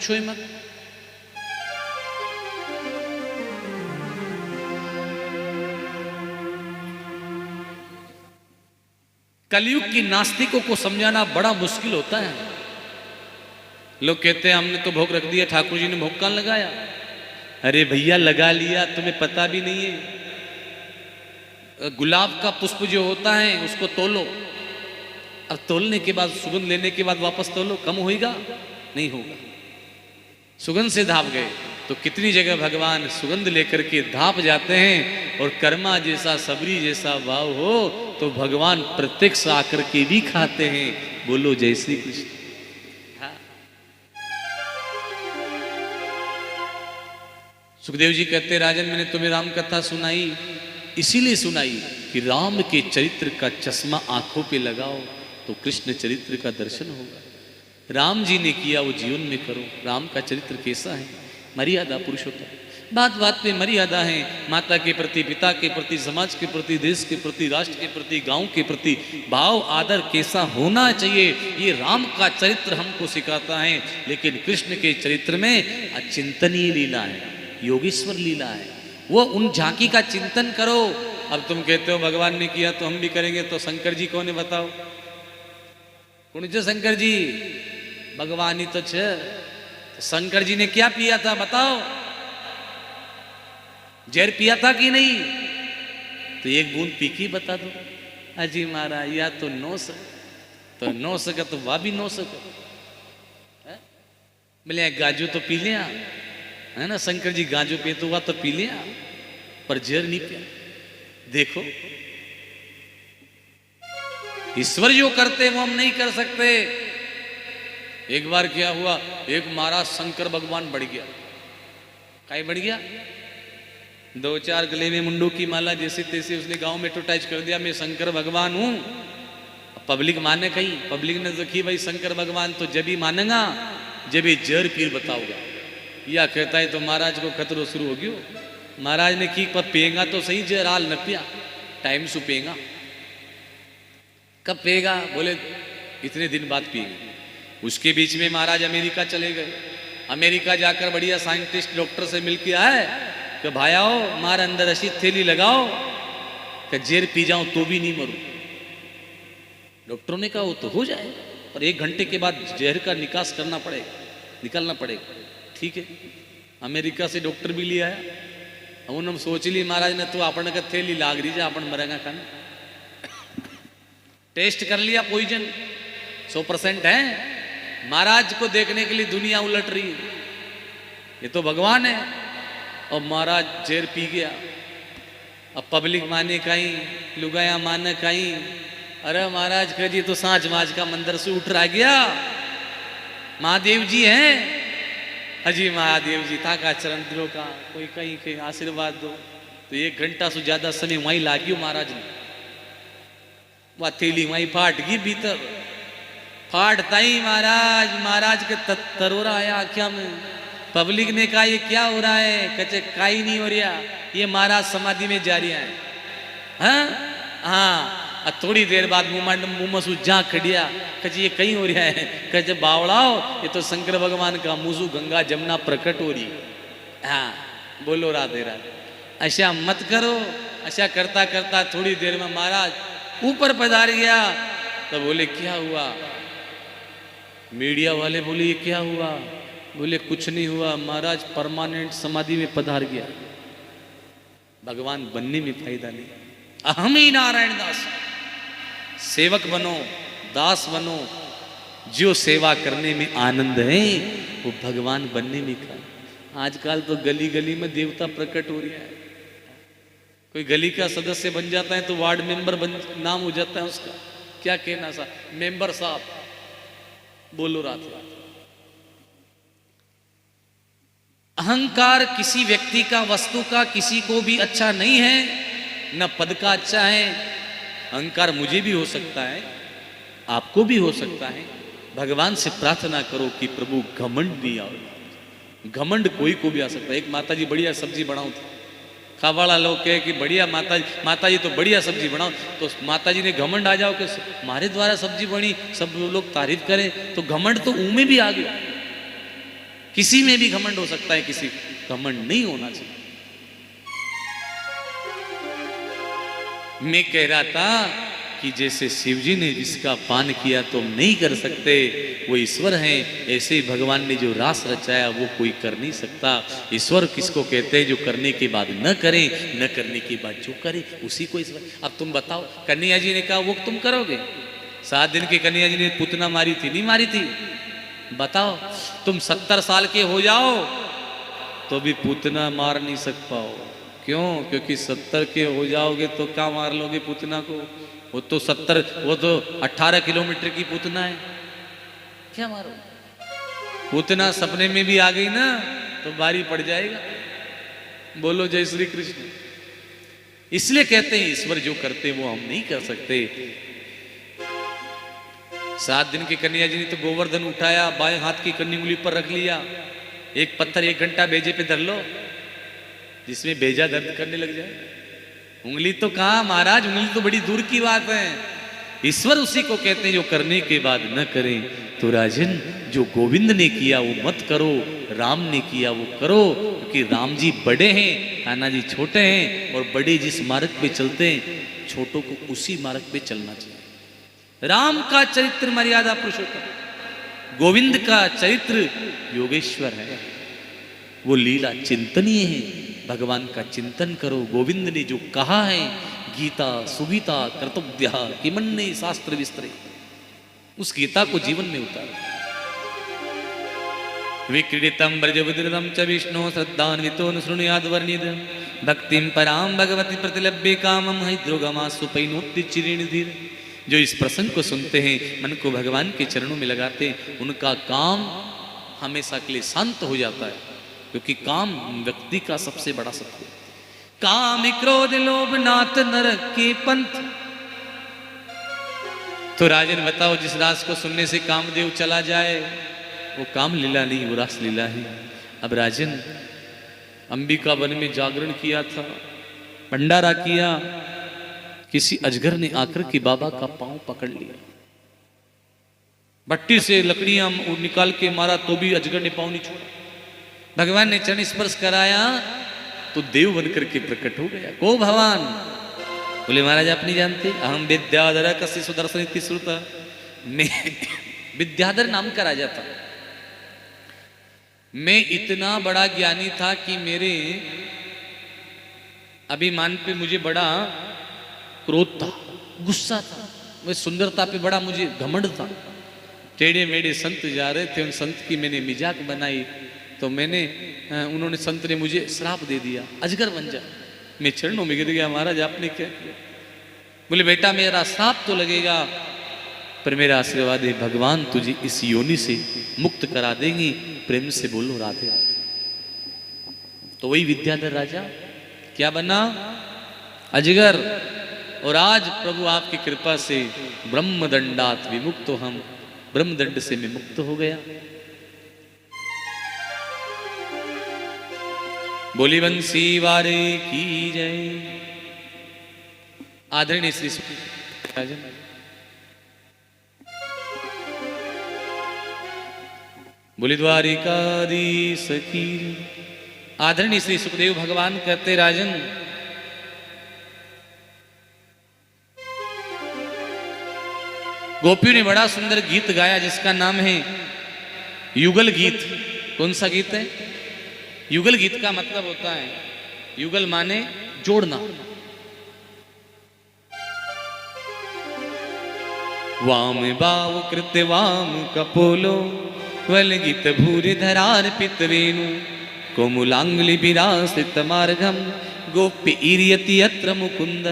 पूछो ही मत। कलयुग की नास्तिकों को समझाना बड़ा मुश्किल होता है। लोग कहते हैं हमने तो भोग रख दिया, ठाकुर जी ने भोग कहाँ लगाया। अरे भैया लगा लिया, तुम्हें पता भी नहीं है। गुलाब का पुष्प जो होता है उसको तोलो, अब तोलने के बाद सुगंध लेने के बाद वापस तोलो, कम होगा? नहीं होगा। सुगंध से धाप गए तो कितनी जगह भगवान सुगंध लेकर के धाप जाते हैं। और कर्मा जैसा सबरी जैसा भाव हो तो भगवान प्रत्यक्ष आकर के भी खाते हैं। बोलो जय श्री कृष्ण। सुखदेव जी कहते राजन मैंने तुम्हें राम कथा सुनाई, इसीलिए सुनाई कि राम के चरित्र का चश्मा आंखों पे लगाओ तो कृष्ण चरित्र का दर्शन होगा। राम जी ने किया वो जीवन में करो। राम का चरित्र कैसा है? मर्यादा पुरुषोत्तम, बात बात पे मर्यादा है। माता के प्रति, पिता के प्रति, समाज के प्रति, देश के प्रति, राष्ट्र के प्रति, गांव के प्रति भाव आदर कैसा होना चाहिए, ये राम का चरित्र हमको सिखाता है। लेकिन कृष्ण के चरित्र में अचिंतनीय लीला है, योगेश्वर लीला है। वो उन झांकी का चिंतन करो। अब तुम कहते हो भगवान ने किया तो हम भी करेंगे, तो शंकर जी कौन है बताओ? कौन है शंकर जी? भगवान ही तो छे। शंकर जी ने क्या पिया था बताओ? जहर पिया था कि नहीं? तो एक बूंद पी के बता दो। अजी महाराज या तो नो सके तो वह भी नो सके। बोले गाजू तो पी लिया है ना, शंकर जी गाजू पिए तो हुआ तो पी लिया, पर जहर नहीं पिया। देखो ईश्वर जो करते वो हम नहीं कर सकते। एक बार क्या हुआ, एक महाराज शंकर भगवान बढ़ गया। काय बढ़ गया? 2-4 गले में मुंडू की माला जैसे तैसे उसने गांव में एडवर्टाइज कर दिया, मैं शंकर भगवान हूं। पब्लिक माने कहीं, पब्लिक ने देखी भाई शंकर भगवान तो जब ही मानेगा जब ही जहर पीर बताऊंगा। या कहता है तो महाराज को खतरो शुरू हो गयो। महाराज ने की पर पिएगा तो सही, जहर हाल न पिया, टाइम से पिएगा। कब पिएगा? बोले इतने दिन बाद पिएंगे। उसके बीच में महाराज अमेरिका चले गए। अमेरिका जाकर बढ़िया साइंटिस्ट डॉक्टर से मिल के आए कि भाई आओ मारे अंदर ऐसी थैली लगाओ कि जहर पी जाऊं तो भी नहीं मरूं। डॉक्टरों ने कहा वो तो हो जाए, पर 1 घंटे के बाद जहर का निकास करना पड़ेगा, निकालना पड़ेगा। ठीक है, अमेरिका से डॉक्टर भी लिया है। हम सोच ली महाराज ने तो अपन का थैली लाग रही है, अपन मरेगा खाने। टेस्ट कर लिया, पॉइजन 100% है। महाराज को देखने के लिए दुनिया उलट रही है, ये तो भगवान है। और महाराज जहर पी गया। अब पब्लिक माने कहीं, लुगाया माने कहीं। अरे महाराज का जी तो सांच माज का मंदिर से उठ रहा गया। महादेव जी हैं, अजी महादेव जी था का चरण द्रो का कोई कहीं कहीं आशीर्वाद दो। तो 1 घंटा से ज्यादा समय वहीं लागियो महाराज ने। वह थैली वहीं फाट गई भीतर, फाटता ही महाराज के तरोरा आया आख्या में। पब्लिक ने कहा ये क्या हो रहा है? कचे काई नहीं हो रहा, ये महाराज समाधि में जा रहा है। हाँ, थोड़ी देर बाद मुंह में जा खड़िया, कचे ये कहीं हो रहा है? कचे बावड़ाओ ये तो शंकर भगवान का मुझू गंगा जमुना प्रकट हो रही। हाँ बोलो राधे राधे। ऐसा मत करो। ऐसा करता करता थोड़ी देर में महाराज ऊपर पधार गया। तो बोले क्या हुआ? मीडिया वाले बोले ये क्या हुआ? बोले कुछ नहीं हुआ, महाराज परमानेंट समाधि में पधार गया। भगवान बनने में फायदा नहीं। अहम ही नारायण दास, सेवक बनो, दास बनो। जो सेवा करने में आनंद है वो भगवान बनने में का। आजकल तो गली गली में देवता प्रकट हो रहा है। कोई गली का सदस्य बन जाता है तो वार्ड मेंबर नाम हो जाता है उसका। क्या कहना सा मेंबर साहब, बोलो रात। अहंकार किसी व्यक्ति का, वस्तु का किसी को भी अच्छा नहीं है, न पद का अच्छा है। अहंकार मुझे भी हो सकता है, आपको भी हो सकता है। भगवान से प्रार्थना करो कि प्रभु घमंड नहीं आओ। घमंड कोई को भी आ सकता है। एक माताजी बढ़िया सब्जी बनाओ थी, खावाड़ा लोग कहे कि बढ़िया माताजी तो बढ़िया सब्जी बनाओ, तो माताजी ने घमंड आ जाओ कि हमारे द्वारा सब्जी बनी, सब लोग तारीफ करें, तो घमंड तो ऊँ में भी आ गया। किसी में भी घमंड हो सकता है, किसी घमंड नहीं होना चाहिए। मैं कह रहा था कि जैसे शिव जी ने जिसका पान किया तो हम नहीं कर सकते, वो ईश्वर हैं, ऐसे ही भगवान ने जो रास रचाया वो कोई कर नहीं सकता। ईश्वर किसको कहते हैं? जो करने के बाद न करे, न करने के बाद जो करे उसी को ईश्वर। अब तुम बताओ, कन्हैया जी ने कहा वो तुम करोगे? 7 दिन की कन्हैया जी ने पुतना मारी थी, नहीं मारी थी? बताओ, तुम 70 साल के हो जाओ तो भी पुतना मार नहीं सक पाओ। क्यों? क्योंकि 70 के हो जाओगे तो क्या मार लोगे पुतना को? वो तो 18 किलोमीटर की पुतना है, क्या मारो? पुतना सपने में भी आ गई ना तो बारी पड़ जाएगा। बोलो जय श्री कृष्ण। इसलिए कहते हैं ईश्वर जो करते वो हम नहीं कर सकते। 7 दिन की कन्हैया जी ने तो गोवर्धन उठाया, बाएं हाथ की कन्नी उंगली पर रख लिया, एक पत्थर 1 घंटा बेजे पे धर लो, जिसमें बेजा दर्द करने लग जाए। उंगली तो कहां महाराज, उंगली तो बड़ी दूर की बात है। ईश्वर उसी को कहते हैं जो करने के बाद न करें। तो राजन, जो गोविंद ने किया वो मत करो, राम ने किया वो करो, क्योंकि राम जी बड़े हैं, कान्हा जी छोटे हैं, और बड़े जिस मार्ग पे चलते हैं छोटों को उसी मार्ग पे चलना चाहिए। राम का चरित्र मर्यादा पुरुषोत्तम, गोविंद का चरित्र योगेश्वर है, वो लीला चिंतनीय है। भगवान का चिंतन करो। गोविंद ने जो कहा है, गीता सुगीता कर्तव्य किमन्ने शास्त्र विस्तरे, उस गीता को जीवन में उतारो। विक्रीडितम ब्रजबुद्धिरतम च विष्णु श्रद्धान्वितो न शृणुयाद वर्णित भक्तिम पराम भगवती प्रतिलभ्य कामम हैद्रोगमासु पैनोत्ति चिरेणधीर। जो इस प्रसंग को सुनते हैं, मन को भगवान के चरणों में लगाते हैं, उनका काम हमेशा के लिए शांत हो जाता है, क्योंकि काम व्यक्ति का सबसे बड़ा शत्रु है। काम क्रोध लोभ नाथ नरक के पंथ। तो राजन बताओ, जिस रास को सुनने से कामदेव चला जाए वो काम लीला नहीं, वो रास लीला है। अब राजन, अंबिका वन में जागरण किया था, भंडारा किया, किसी अजगर ने आकर के बाबा का पांव पकड़ लिया, भट्टी से लकड़ियां निकाल के मारा तो भी अजगर ने पांव नहीं छोड़ा। भगवान ने चरण स्पर्श कराया तो देव बनकर के प्रकट हो गया। को भगवान? बोले महाराज आप नहीं जानते, अहम विद्याधर कस्य सुदर्शन इति श्रुता। मैं विद्याधर नाम का राजा था, मैं इतना बड़ा ज्ञानी था कि मेरे अभिमान पे मुझे बड़ा क्रोध था, गुस्सा था, मैं सुंदरता पे बड़ा मुझे घमंड था। टेढ़े मेढ़े संत जा रहे थे, उन संत की मैंने मजाक बनाई तो उन्होंने संत ने मुझे श्राप दे दिया, अजगर बन जा। मैं चरणों में गिर गया, महाराज आपने क्या किया? बोले बेटा मेरा श्राप तो लगेगा, पर मेरा आशीर्वाद है, भगवान तुझे इस योनि से मुक्त करा देंगे। प्रेम से बोलो राधे राधे। तो वही विद्याधर राजा क्या बना? अजगर। और आज प्रभु आपकी कृपा से ब्रह्मदंडात विमुक्त हो, हम ब्रह्मदंड से मैं मुक्त हो गया। बोली बंसी वारे की जय। आदरणीय श्री राजन, बोली द्वारिकाधीश की। आदरणीय श्री सुखदेव भगवान कहते, राजन गोपियों ने बड़ा सुंदर गीत गाया जिसका नाम है युगल गीत। कौन सा गीत है? युगल गीत का मतलब होता है, युगल माने जोड़ना। वाम बाव कृत्य वाम कपोलो वलगित भूरि धरार पितवेनु कोमुलांगलि विरासित मार्गम गोप्य ईरियति अत्र मुकुंद।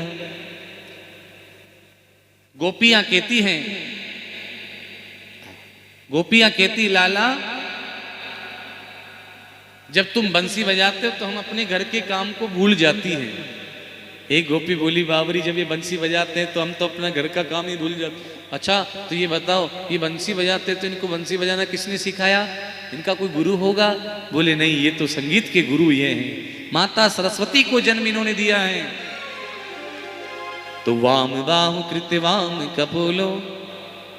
गोपियां कहती हैं, गोपियां कहती लाला जब तुम बंसी बजाते हो तो हम अपने घर के काम को भूल जाती हैं। एक गोपी बोली, बाबरी जब ये बंसी बजाते हैं तो हम तो अपना घर का काम ही भूल जाते। अच्छा तो ये बताओ, ये बंसी बजाते हैं तो इनको बंसी बजाना किसने सिखाया? इनका कोई गुरु होगा? बोले नहीं, ये तो संगीत के गुरु ये हैं, माता सरस्वती को जन्म इन्होंने दिया है। तो वाम बाहु कृत्य वाम कपोलो,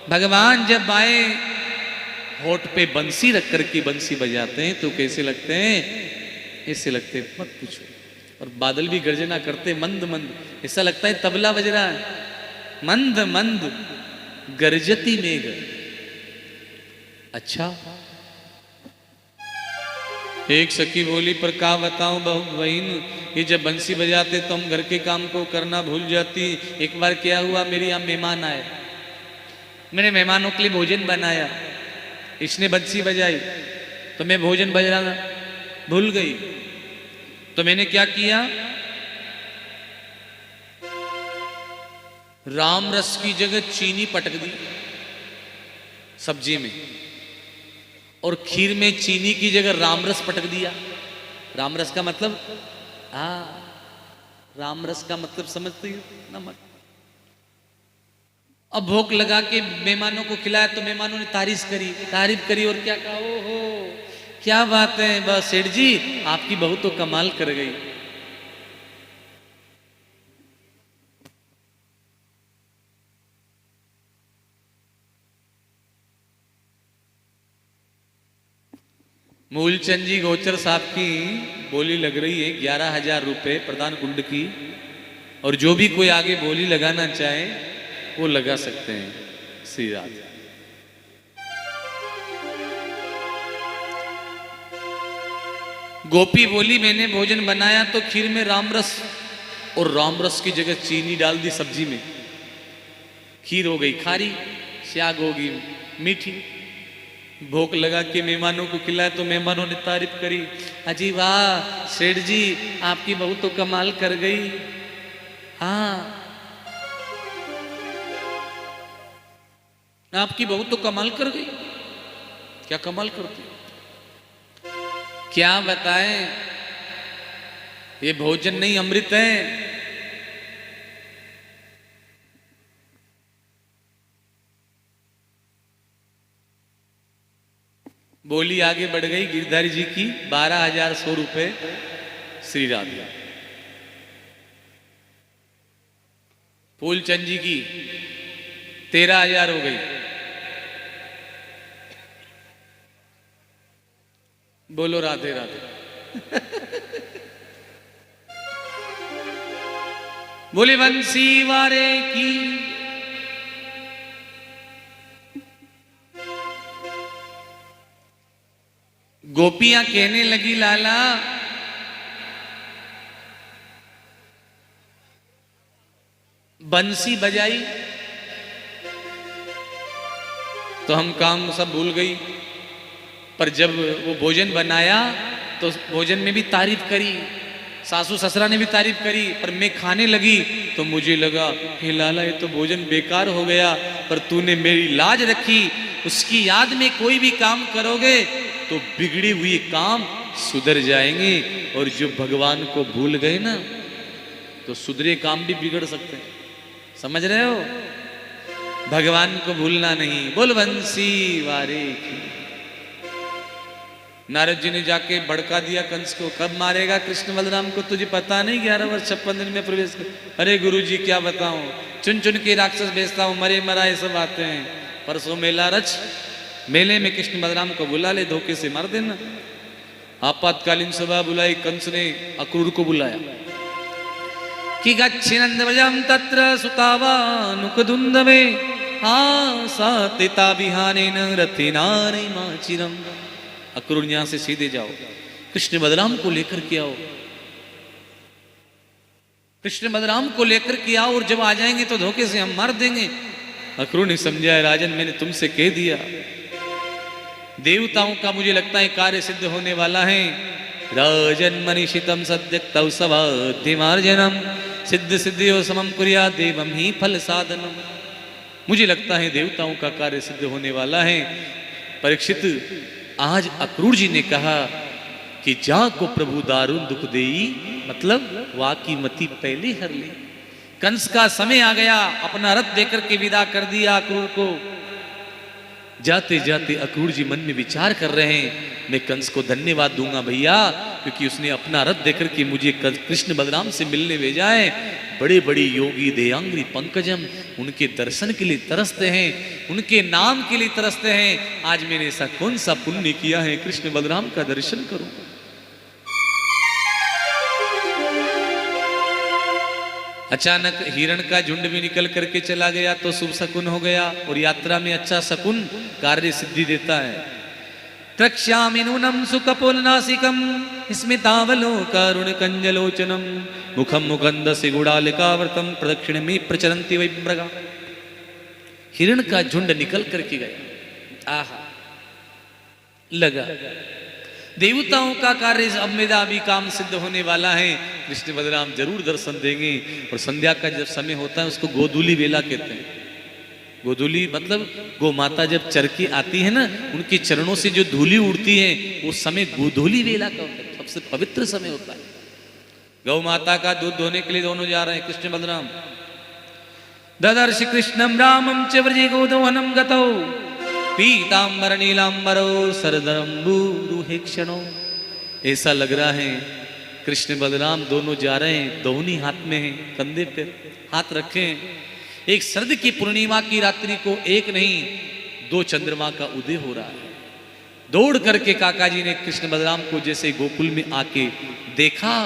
भगवान जब आए होठ पे बंसी रख करके बंसी बजाते हैं तो कैसे लगते हैं? ऐसे लगते हैं मत पूछो। और बादल भी गर्जना करते मंद मंद, ऐसा लगता है तबला बज रहा है। मंद मंद गरजती मेघ। अच्छा, एक सखी बोली पर का बताऊं बहन, ये जब बंसी बजाते तो हम घर के काम को करना भूल जाती। एक बार क्या हुआ, मेरे यहाँ मेहमान आए, मैंने मेहमानों के लिए भोजन बनाया, इसने बंसी बजाई तो मैं भोजन बजाना भूल गई। तो मैंने क्या किया, राम रस की जगह चीनी पटक दी सब्जी में, और खीर में चीनी की जगह रामरस पटक दिया। रामरस का मतलब, रामरस का मतलब समझते हो? नमक। अब भोग लगा के मेहमानों को खिलाया तो मेहमानों ने तारीफ करी और क्या कहा, ओहो क्या बात है, बस सेठ जी आपकी बहू तो कमाल कर गई। मूलचंद जी गोचर साहब की बोली लग रही है 11,000 रुपए प्रधान कुंड की, और जो भी कोई आगे बोली लगाना चाहे वो लगा सकते हैं। श्री राधे। गोपी बोली मैंने भोजन बनाया तो खीर में रामरस, और रामरस की जगह चीनी डाल दी सब्जी में, खीर हो गई खारी, शाग होगी मीठी। भोग लगा के मेहमानों को खिलाया तो मेहमानों ने तारीफ करी, अजी वाह सेठ जी आपकी बहू तो कमाल कर गई। हाँ आपकी बहू तो कमाल कर गई। क्या कमाल करती, क्या बताएं, ये भोजन नहीं अमृत है। बोली आगे बढ़ गई गिरधारी जी की 12,100 रुपए। श्री राधे। फूलचंद जी की 13,000 हो गई। बोलो राधे राधे। बोले बंसी वारे की। गोपियां कहने लगी लाला बंसी बजाई तो हम काम सब भूल गई, पर जब वो भोजन बनाया तो भोजन में भी तारीफ करी, सासू ससुरा ने भी तारीफ करी, पर मैं खाने लगी तो मुझे लगा हे लाला ये तो भोजन बेकार हो गया, पर तूने मेरी लाज रखी। उसकी याद में कोई भी काम करोगे तो बिगड़ी हुई काम सुधर जाएंगे, और जो भगवान को भूल गए ना तो सुधरे काम भी बिगड़ सकते हैं। समझ रहे हो? भगवान को भूलना नहीं। बोल बंसी वारे की। नारद जी ने जाके भड़का दिया कंस को, कब मारेगा कृष्ण बलराम को तुझे पता नहीं? 11 वर्ष 56 दिन में प्रवेश कर। अरे गुरु जी क्या बताऊं, चुन चुन के राक्षस भेजता हूं, मरे मराए सब आते हैं। परसों मेला रच, मेले में कृष्ण बलराम को बुला ले, धोखे से मार देना। आपातकालीन सभा बुलाई, कंस ने अक्रूर को बुलाया कि गच्छिनंद वजम तत्र सुतावानुकदुंदमे आसातिता विहानेन रथिनानि माचिरम। अक्रूर यहां से सीधे जाओ, कृष्ण बलराम को लेकर के आओ, कृष्ण बलराम को लेकर के आओ, और जब आ जाएंगे तो धोखे से हम मार देंगे। अक्रूर ने समझा राजन मैंने तुमसे कह दिया, देवताओं का मुझे लगता है कार्य सिद्ध होने वाला है। राजन मनीषितम सद्य तव सवाधिमार्जनम सिद्ध सिद्धियो समम कुर्या देवम ही फल साधनम। मुझे लगता है देवताओं का कार्य सिद्ध होने वाला है। परीक्षित आज अक्रूर जी ने कहा कि जा को प्रभु दारुण दुख देई, मतलब वाकी मति पहले हर ले। कंस का समय आ गया, अपना रथ देकर के विदा कर दिया अक्रूर को। जाते जाते अक्रूर जी मन में विचार कर रहे हैं, मैं कंस को धन्यवाद दूंगा भैया, क्योंकि उसने अपना रथ देकर के मुझे कृष्ण बलराम से मिलने भेजा है। बड़े बड़े योगी देयांग्री पंकजम, उनके दर्शन के लिए तरसते हैं, उनके नाम के लिए तरसते हैं। आज मैंने ऐसा कौन सा पुण्य किया है, कृष्ण बलराम का दर्शन करूं। अचानक हिरण का झुंड भी निकल करके चला गया तो शुभ शकुन हो गया, और यात्रा में अच्छा शकुन कार्य सिद्धि देता है। त्रक्ष्यामि नूनं सुकपोलनासिकं स्मितावलोकरुण कंजलोचनम मुखम मुकंदस्य गुडालिकावर्तम प्रदक्षिणमी प्रचरन्ति वै मृगा। हिरण का झुंड निकल करके गया। आहा, लगा देवताओं का कार्य अब मेरा अभी काम सिद्ध होने वाला है, कृष्ण बलराम जरूर दर्शन देंगे। और संध्या का जब समय होता है उसको गोधूली वेला कहते हैं। गोधूली मतलब गो माता जब चरके आती है ना, उनके चरणों से जो धूली उड़ती है वो समय गोधूली वेला का होता है, सबसे पवित्र समय होता है। गौ माता का दूध धोने के लिए दोनों जा रहे हैं कृष्ण बलराम। ददर्श कृष्णम रामम च व्रजे गोदोहनम गतौ पीतांबर नीलांबरो सरदम्बुरुहे क्षणो। ऐसा लग रहा है कृष्ण बलराम दोनों जा रहे हैं, दोनों हाथ में हैं, कंधे पे हाथ रखे हैं। एक सर्द की पूर्णिमा की रात्रि को एक नहीं 2 चंद्रमा का उदय हो रहा है। दौड़ करके काका जी ने कृष्ण बलराम को जैसे गोकुल में आके देखा,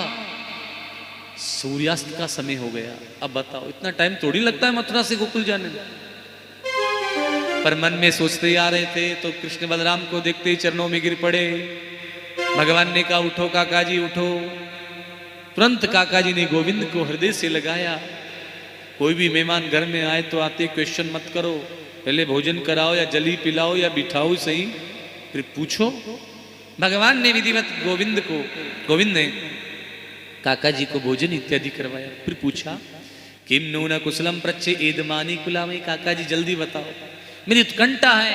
सूर्यास्त का समय हो गया। अब बताओ इतना टाइम थोड़ी लगता है मथुरा से गोकुल जाने में। पर मन में सोचते आ रहे थे तो कृष्ण बलराम को देखते ही चरणों में गिर पड़े। भगवान ने कहा उठो काका जी उठो। तुरंत काका जी ने गोविंद को हृदय से लगाया। कोई भी मेहमान घर में आए तो आते क्वेश्चन मत करो, पहले भोजन कराओ या जली पिलाओ या बिठाओ सही, फिर पूछो। भगवान ने विधिवत गोविंद ने काका जी को भोजन इत्यादि करवाया। फिर पूछा किम नून कुशलम प्रच्छे एदमानी कुलामई। काका जी जल्दी बताओ, मेरी उत्कंठा है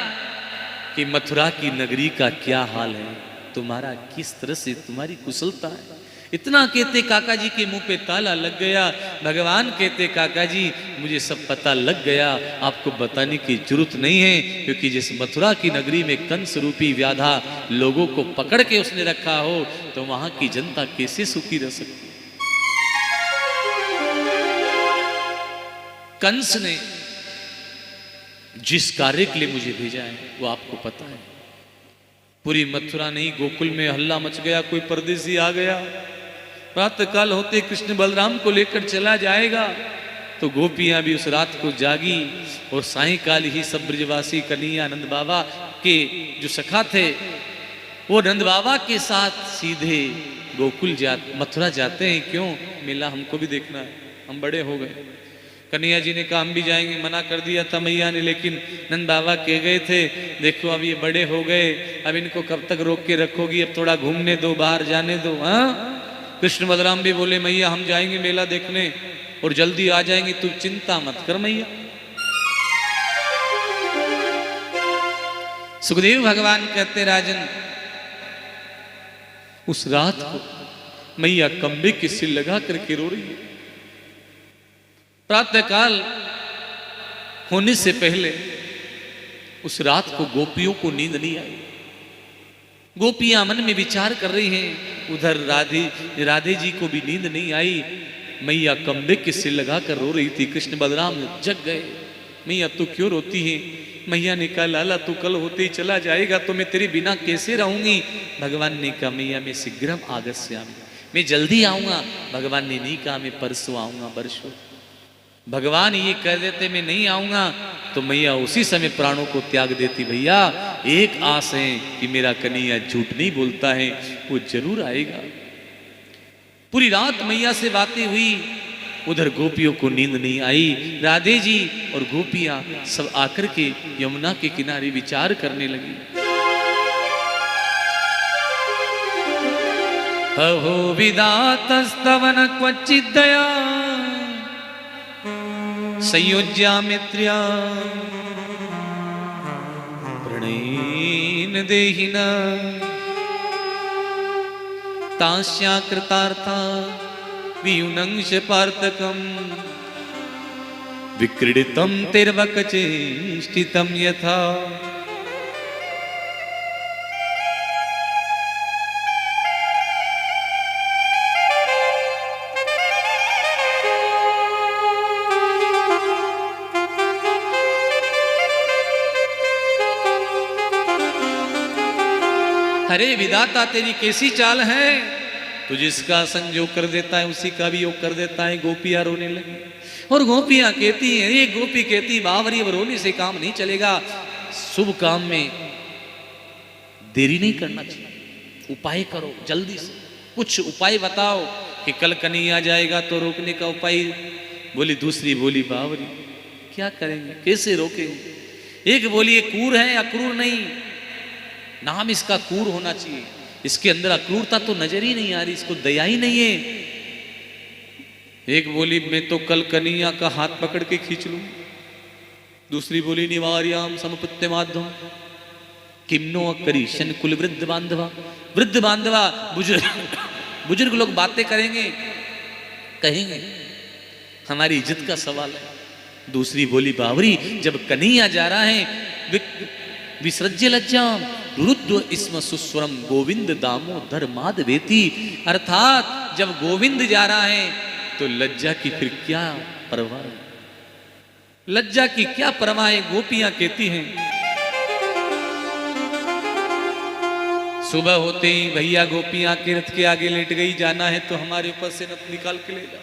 कि मथुरा की नगरी का क्या हाल है, तुम्हारा किस तरह से तुम्हारी कुशलता है। इतना कहते काका जी के मुंह पे ताला लग गया। भगवान कहते काका जी मुझे सब पता लग गया, आपको बताने की जरूरत नहीं है, क्योंकि जिस मथुरा की नगरी में कंस रूपी व्याधा लोगों को पकड़ के उसने रखा हो तो वहां की जनता कैसे सुखी रह सकती। कंस ने जिस कार्य के लिए मुझे भेजा है वो आपको पता है। पूरी मथुरा नहीं गोकुल में हल्ला मच गया, कोई परदेसी आ गया। प्रातः काल होते कृष्ण बलराम को लेकर चला जाएगा। तो गोपियां भी उस रात को जागी और सायंकाल ही सब ब्रजवासी कन्हैया नंद बाबा के जो सखा थे वो नंद बाबा के साथ सीधे गोकुल मथुरा जाते हैं। क्यों? मेला हमको भी देखना है, हम बड़े हो गए। कन्हैया जी ने कहा हम भी जाएंगे, मना कर दिया था मैया ने, लेकिन नंद बाबा कह गए थे देखो अब ये बड़े हो गए, अब इनको कब तक रोक के रखोगी, अब थोड़ा घूमने दो, बाहर जाने दो। हाँ, कृष्ण बलराम भी बोले मैया हम जाएंगे मेला देखने और जल्दी आ जाएंगे, तू चिंता मत कर मैया। सुखदेव भगवान कहते राजन उस रात को मैया कंबे की सिर लगा करके रो रही है। प्रातः काल होने से पहले उस रात को गोपियों को नींद नहीं आई। गोपियां मन में विचार कर रही हैं, उधर राधे जी को भी नींद नहीं आई। मैया कंबे के सिर लगाकर रो रही थी। कृष्ण बलराम जग गए। मैया तू क्यों रोती है? मैया ने कहा लाला तू कल होते ही चला जाएगा तो मैं तेरे बिना कैसे रहूंगी। भगवान ने कहा मैया मैं शीघ्रम आगस्यामि, मैं जल्दी आऊंगा। भगवान ने नहीं कहा मैं परसों आऊंगा बरसों। भगवान ये कह देते मैं नहीं आऊंगा तो मैया उसी समय प्राणों को त्याग देती। भैया एक आस है कि मेरा कन्हैया झूठ नहीं बोलता है, वो जरूर आएगा। पूरी रात मैया से बातें हुई, उधर गोपियों को नींद नहीं आई। राधे जी और गोपियां सब आकर के यमुना के किनारे विचार करने लगी। अहो विधातस्तवन क्वचित् दया संयोज्या मित्र्या प्रणयेन देहिना तास्या कृतार्था वियुनंश पार्थकम विक्रीडितम तिर्वकचेष्टितम यथा। अरे विधाता तेरी कैसी चाल है, तो जिसका संयोग कर देता है उसी का भी योग कर देता है। गोपियां रोने लगी और गोपियां कहती हैं, एक गोपी कहती बावरी अब रोने से काम नहीं चलेगा, शुभ काम में देरी नहीं करना चाहिए, उपाय करो जल्दी से, कुछ उपाय बताओ कि कल कन्हैया जाएगा तो रोकने का उपाय। बोली दूसरी बोली बावरी क्या करेंगे, कैसे रोकेंगे। एक बोली ये क्रूर है, अक्रूर नहीं, नाम इसका क्रूर होना चाहिए, इसके अंदर अक्रूरता तो नजर ही नहीं आ रही, इसको दया ही नहीं है। एक बोली मैं तो कल कन्हैया का हाथ पकड़ के खींच लूं। दूसरी बोली निवार्याम समपुत्य माध्यम किमनो करीशन कुल वृद्ध बांधवा। वृद्ध बांधवा बुजुर्ग लोग बातें करेंगे, कहेंगे हमारी इज्जत का सवाल है। दूसरी बोली बावरी जब कन्हैया जा रहा है विसृज्य लज्जाम रुद्र इसम सुस्वरम गोविंद दामोदर माधवेति, अर्थात जब गोविंद जा रहा है तो लज्जा की फिर क्या परवाह है, लज्जा की क्या परवाह है। गोपियां कहती हैं सुबह होते ही भैया गोपियां के रथ के आगे लेट गई, जाना है तो हमारे ऊपर से रथ निकाल के ले जाओ।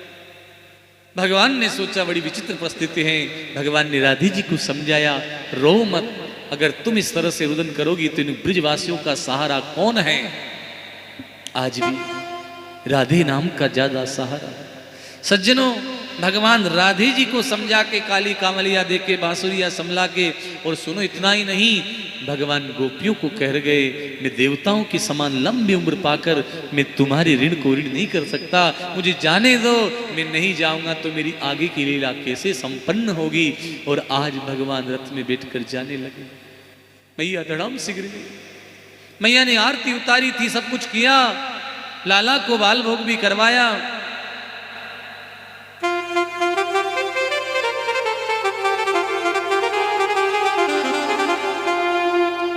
भगवान ने सोचा बड़ी विचित्र परिस्थिति है, भगवान ने राधे जी को समझाया रो मत, अगर तुम इस तरह से रुदन करोगी तो इन ब्रिजवासियों का सहारा कौन है। आज भी राधे नाम का ज्यादा सहारा। सज्जनों भगवान राधे जी को समझा के काली कामलिया दे के बांसुरिया समला के, और सुनो इतना ही नहीं भगवान गोपियों को कह गए मैं देवताओं की समान लंबी उम्र पाकर मैं तुम्हारे ऋण को ऋण नहीं कर सकता, मुझे जाने दो, मैं नहीं जाऊंगा तो मेरी आगे की लीला कैसे संपन्न होगी। और आज भगवान रथ में बैठकर जाने लगे। मैया धड़ाम से गिर गई। मैया ने आरती उतारी थी, सब कुछ किया, लाला को बाल भोग भी करवाया।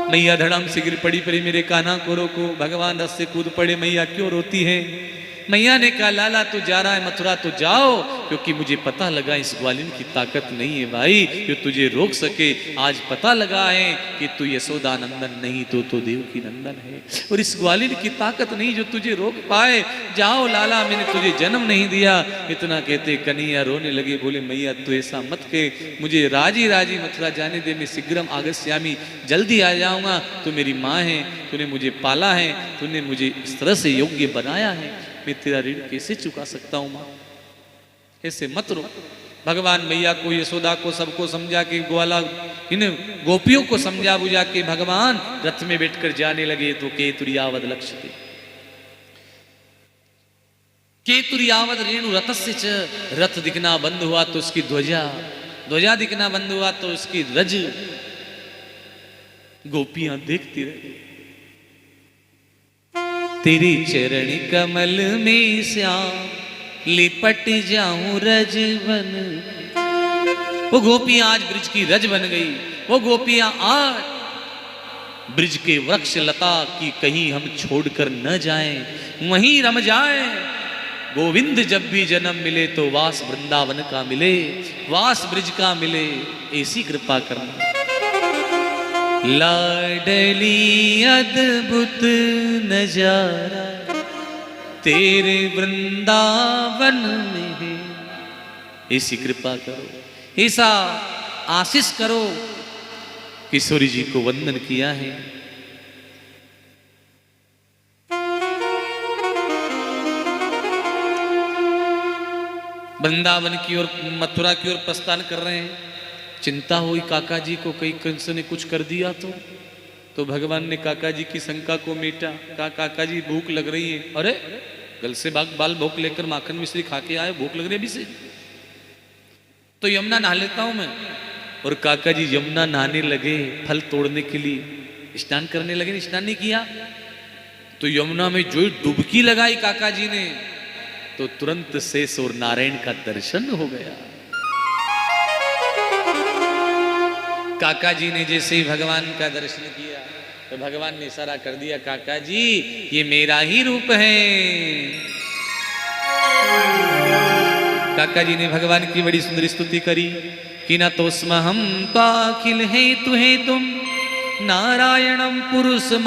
मैया धड़ाम से गिर पड़ी, पड़ी मेरे कान्हा को रोको। भगवान रथ से कूद पड़े। मैया क्यों रोती है। मैया ने कहा लाला तू जा रहा है मथुरा तो जाओ, क्योंकि मुझे पता लगा इस ग्वालिन की ताकत नहीं है भाई जो तुझे रोक सके। आज पता लगा है कि तू यशोदा नंदन नहीं तो देवकी नंदन है, और इस ग्वालिन की ताकत नहीं जो तुझे रोक पाए। जाओ लाला मैंने तुझे जन्म नहीं दिया। इतना कहते कन्हैया रोने लगे, बोले मैया तू ऐसा मत कह, मुझे राजी राजी मथुरा जाने दे, मैं शीघ्रम आगस्यामी जल्दी आ जाऊंगा। तू मेरी माँ है, तूने मुझे पाला है, तूने मुझे इस तरह से योग्य बनाया है, मैं तेरा ऋण कैसे चुका सकता हूं मां, ऐसे मत रो। भगवान मैया को यशोदा को सबको समझा के ग्वाला इन गोपियों को समझा बुझा के भगवान रथ में बैठकर जाने लगे। तो केतुरियावद लक्ष्य थे केतुरियावद रेणु रथस्य च, रथ दिखना बंद हुआ तो उसकी ध्वजा, ध्वजा दिखना बंद हुआ तो उसकी रज। गोपियां देखती रही। तेरे चरण कमल में श्याम लिपट जाऊं रजवन। वो गोपियां आज ब्रिज की रज बन गई। वो गोपियां आज ब्रिज के वृक्ष लता की कहीं हम छोड़कर न जाएं, वहीं रम जाएं। गोविंद जब भी जन्म मिले तो वास वृंदावन का मिले, वास ब्रिज का मिले, ऐसी कृपा करना। लाडली अद्भुत नजारा तेरे वृंदावन में है, ऐसी कृपा करो, ऐसा आशीष करो। किशोरी जी को वंदन किया है। वृंदावन की ओर मथुरा की ओर प्रस्थान कर रहे हैं। चिंता हुई काका जी को, कहीं कंस ने कुछ कर दिया तो भगवान ने काका जी की शंका को मीटा। कहा काका जी भूख लग रही है। अरे गल से बाल भूख लेकर माखन मिश्री खा के आए, भूख लग रही है अभी से, तो यमुना नहा लेता हूं मैं। और काका जी यमुना नहाने लगे, फल तोड़ने के लिए स्नान करने लगे। स्नान नहीं किया तो यमुना में जो डुबकी लगाई काका जी ने, तो तुरंत शेष और नारायण का दर्शन हो गया। काका जी ने जैसे ही भगवान का दर्शन किया तो भगवान ने इशारा कर दिया, काका जी ये मेरा ही रूप है। काका जी ने भगवान की बड़ी सुंदर स्तुति करी कि न तो स्म हम पाखिल है तुहे तुम नारायणं पुरुषमादिमभ्यम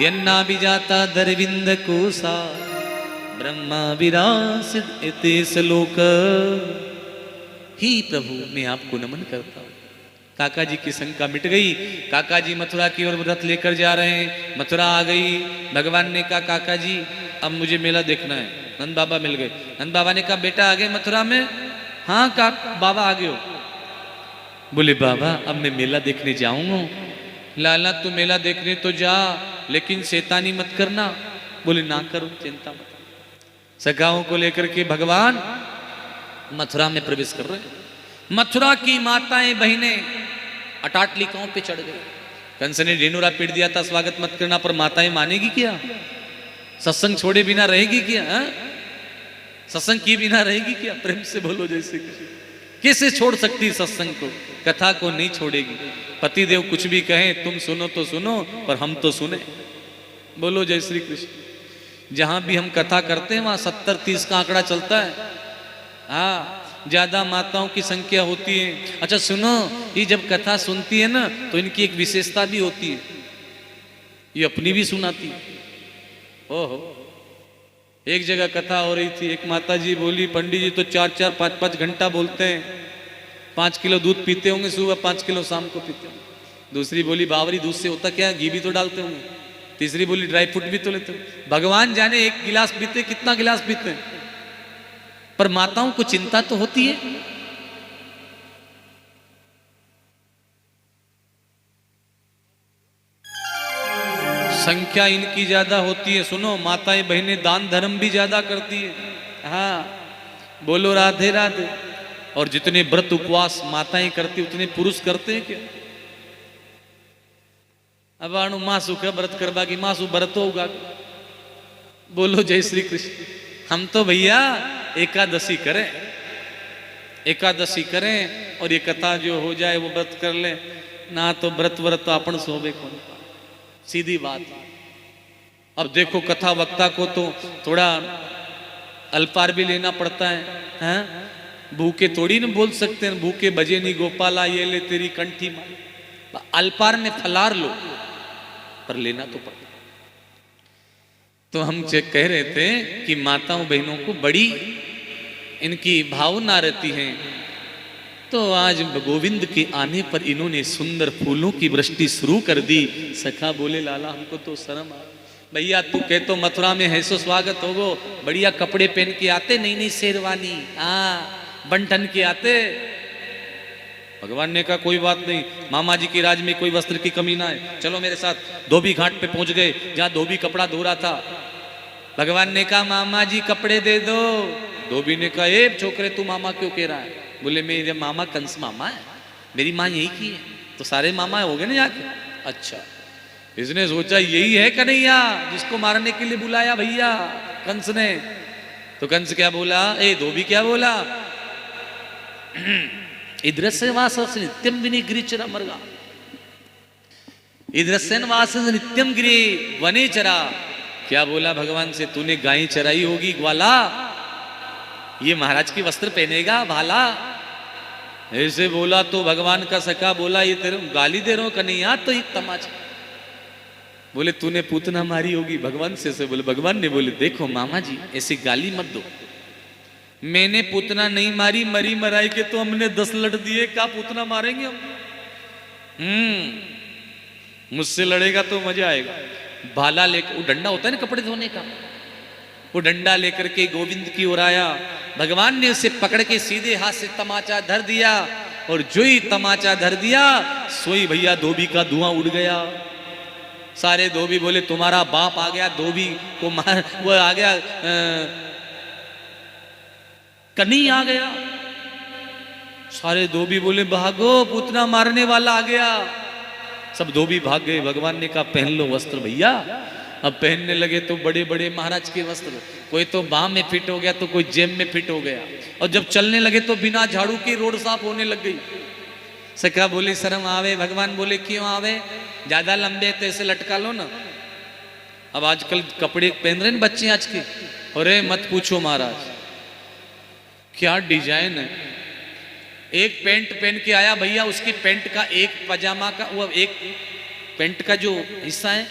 यन्ना विजाता दरविंद कोसा ब्रह्मा विरासित इति श्लोक। ही प्रभु मैं आपको नमन करता हूं। काका जी की शंका मिट गई। काका जी मथुरा की ओर व्रत लेकर जा रहे हैं। मथुरा आ गई। भगवान ने कहा काका जी अब मुझे मेला देखना है। नंद बाबा मिल गए। नंद बाबा ने कहा बेटा आ गए मथुरा में? हाँ बाबा आ गए हो। बोले बाबा अब मैं मेला देखने जाऊंगा। लाला तू मेला देखने तो जा लेकिन शैतानी मत करना। बोले ना करो चिंता मत। सखाओं को लेकर के भगवान मथुरा में प्रवेश कर रहे हैं। मथुरा की माताएं बहनें अटाटलिकाओं पे चढ़ गए। कंस ने ढिंढोरा पीट दिया था स्वागत मत करना, पर माताएं मानेगी क्या? सत्संग छोड़े बिना रहेगी क्या? सत्संग किए बिना रहेगी क्या? प्रेम से बोलो जैसे कैसे छोड़ सकती सत्संग को? कथा को नहीं छोड़ेगी। पतिदेव कुछ भी कहें तुम सुनो तो सुनो, पर हम तो सुने। बोलो जय श्री कृष्ण। जहां भी हम कथा करते हैं वहां 70-30 का आंकड़ा चलता है। हाँ ज्यादा माताओं की संख्या होती है। अच्छा सुनो, ये जब कथा सुनती है ना तो इनकी एक विशेषता भी होती है। ये अपनी भी सुनाती है। ओहो, एक जगह कथा हो रही थी। एक माता जी बोली पंडित जी तो 4-4, 5-5 घंटा बोलते हैं। 5 किलो दूध पीते होंगे सुबह, 5 किलो शाम को पीते होंगे। दूसरी बोली बावरी दूध से होता क्या, घी भी तो डालते होंगे। तीसरी बोली ड्राई फ्रूट भी तो लेते होंगे। भगवान जाने एक गिलास पीते कितना गिलास पीते हैं, पर माताओं को चिंता तो होती है। संख्या इनकी ज्यादा होती है। सुनो माताएं बहनें दान धर्म भी ज्यादा करती है। हाँ बोलो राधे राधे। और जितने व्रत उपवास माताएं करती उतने पुरुष करते हैं क्या? अब आणु मासु का व्रत करवा की मासु व्रत होगा। बोलो जय श्री कृष्ण। हम तो भैया एकादशी करें, एकादशी करें और ये कथा जो हो जाए वो व्रत कर ले ना। तो व्रत तो अपन सोबे कौन, सीधी बात। अब देखो कथा वक्ता को तो थोड़ा अल्पार भी लेना पड़ता है, हैं? भूखे थोड़ी न बोल सकते हैं। भूखे भजे नहीं गोपाला ये ले तेरी कंठी मार। अल्पार में फलार लो, पर लेना तो पड़ता। तो हम कह रहे थे कि माताओं बहनों को बड़ी इनकी भावना रहती है। तो आज गोविंद के आने पर इन्होंने सुंदर फूलों की वृष्टि शुरू कर दी। सखा बोले लाला हमको तो शर्म आ। भैया तू कह तो मथुरा में है सो स्वागत होगो, बढ़िया कपड़े पहन के आते, नई नई शेरवानी बंटन के आते। भगवान ने कहा कोई बात नहीं, मामा जी के राज में कोई वस्त्र की कमी ना है। चलो मेरे साथ। धोबी घाट पे पहुंच गए जहां धोबी कपड़ा धो रहा था। भगवान ने कहा मामा जी कपड़े दे दो। धोबी ने कहा ए छोकरे तू मामा क्यों कह रहा है? बोले मेरे मामा कंस मामा है, मेरी माँ यही की है। तो सारे मामा हो गए ना यहाँ के। अच्छा, इसने सोचा यही है कन्हैया जिसको मारने के लिए बुलाया भैया कंस ने। तो कंस क्या बोला, ए धोबी क्या बोला, इद्रस्य वासस नित्यम विनिगृह चरा मरगा। इद्रस्यन वासस नित्यम गिरे वने चरा। क्या बोला भगवान से, तूने गाय चराई होगी ग्वाला, ये महाराज की वस्त्र पहनेगा भाला? ऐसे बोला तो भगवान का सखा बोला ये तेरे गाली दे रहा हूं कन्हैया, तो एक तमाचा। बोले तूने पूतना मारी होगी भगवान से बोले। भगवान ने बोले देखो मामा जी ऐसी गाली मत दो, मैंने पूतना नहीं मारी, मरी मराई के तो हमने 10 लड़ दिए, क्या पूतना मारेंगे हम? मुझसे लड़ेगा तो मजा आएगा। भाला लेकर, वो डंडा होता है ना कपड़े धोने का, वो डंडा लेकर के गोविंद की ओर आया। भगवान ने उसे पकड़ के सीधे हाथ से तमाचा धर दिया, और जो ही तमाचा धर दिया सोई भैया धोबी का धुआं उड़ गया। सारे धोबी बोले तुम्हारा बाप आ गया, धोबी को मार, वो आ गया कन्ही आ गया। सारे धोबी बोले भागो पूतना मारने वाला आ गया। सब धोबी भाग गए। भगवान ने कहा पहन लो वस्त्र भैया। अब पहनने लगे तो बड़े बड़े महाराज के वस्त्र, कोई तो बाह में फिट हो गया तो कोई जेब में फिट हो गया। और जब चलने लगे तो बिना झाड़ू के रोड साफ होने लग गई। सखा बोली शर्म आवे। भगवान बोले क्यों आवे, ज्यादा लंबे तो ऐसे लटका लो ना। अब आजकल कपड़े पहन रहे हैं बच्चे आज के, अरे मत पूछो महाराज क्या डिजाइन है। एक पैंट पहन के आया भैया, उसकी पैंट का एक पजामा का वो एक पैंट का जो हिस्सा है